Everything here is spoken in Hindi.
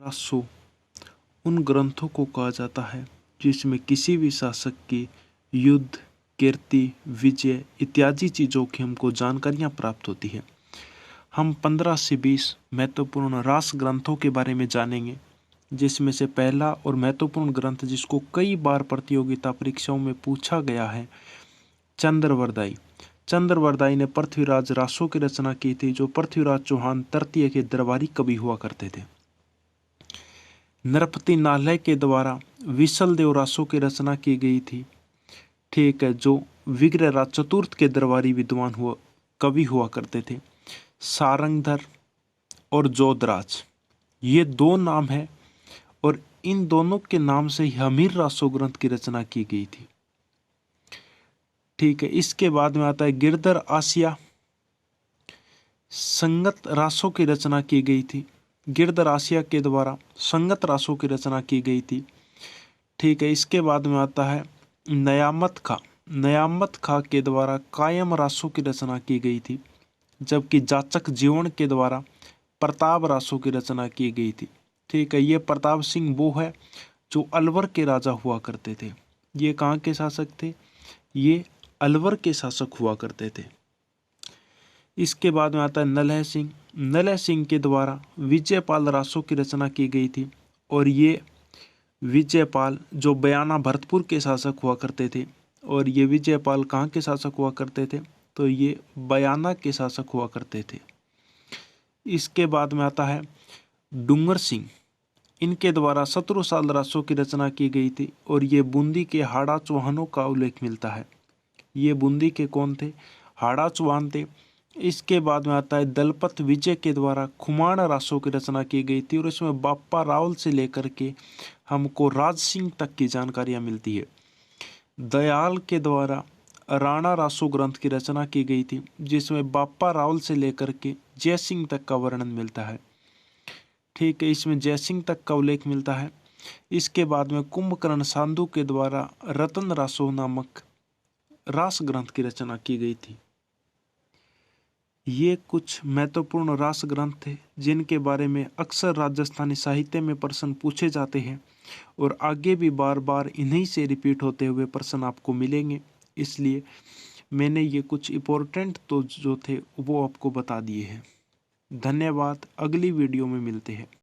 रासो उन ग्रंथों को कहा जाता है जिसमें किसी भी शासक की युद्ध, कीर्ति, विजय इत्यादि चीज़ों की हमको जानकारियाँ प्राप्त होती है। हम 15 से 20 महत्वपूर्ण रास ग्रंथों के बारे में जानेंगे, जिसमें से पहला और महत्वपूर्ण ग्रंथ जिसको कई बार प्रतियोगिता परीक्षाओं में पूछा गया है, चंद्रवरदाई। चंद्रवरदाई ने पृथ्वीराज रासो की रचना की थी, जो पृथ्वीराज चौहान तृतीय के दरबारी कवि हुआ करते थे। नरपति नालय के द्वारा विसल देव रासो की रचना की गई थी, ठीक है, जो विग्रहराज चतुर्थ के दरबारी विद्वान हुआ कवि हुआ करते थे। सारंगधर और जोधराज, ये दो नाम है और इन दोनों के नाम से ही हमीर रासो ग्रंथ की रचना की गई थी, ठीक है। इसके बाद में आता है गिरधर आसिया। संगत रासों की रचना की गई थी, गिरधर आसिया के द्वारा संगत रासों की रचना की गई थी, ठीक है। इसके बाद में आता है नयामत खां। नयामत खां के द्वारा कायम रासों की रचना की गई थी, जबकि जाचक जीवन के द्वारा प्रताप रासों की रचना की गई थी, ठीक है। ये प्रताप सिंह वो है जो अलवर के राजा हुआ करते थे। ये कहाँ के शासक थे? ये अलवर के शासक हुआ करते थे। इसके बाद में आता है नलह सिंह। नलह सिंह के द्वारा विजयपाल रासों की रचना की गई थी, और ये विजयपाल जो बयाना भरतपुर के शासक हुआ करते थे, और ये विजयपाल कहाँ के शासक हुआ करते थे? तो ये बयाना के शासक हुआ करते थे। इसके बाद में आता है डूंगर सिंह। इनके द्वारा 17 साल रासों की रचना की गई थी, और ये बूंदी के हाड़ा चौहानों का उल्लेख मिलता है। ये बूंदी के कौन थे? हाड़ा चौहान थे। इसके बाद में आता है दलपत विजय के द्वारा खुमाण रासों की रचना की गई थी, और इसमें बाप्पा रावल से लेकर के हमको राज सिंह तक की जानकारियां मिलती है। दयाल के द्वारा राणा रासो ग्रंथ की रचना की गई थी, जिसमें बाप्पा रावल से लेकर के जय सिंह तक का वर्णन मिलता है, ठीक है। इसमें जय सिंह तक का उल्लेख मिलता है। इसके बाद में कुंभकर्ण सांधु के द्वारा रतन रासो नामक रास ग्रंथ की रचना की गई थी। ये कुछ महत्वपूर्ण रास ग्रंथ थे जिनके बारे में अक्सर राजस्थानी साहित्य में प्रश्न पूछे जाते हैं, और आगे भी बार बार इन्हीं से रिपीट होते हुए प्रश्न आपको मिलेंगे। इसलिए मैंने ये कुछ इम्पोर्टेंट तो जो थे वो आपको बता दिए हैं। धन्यवाद। अगली वीडियो में मिलते हैं।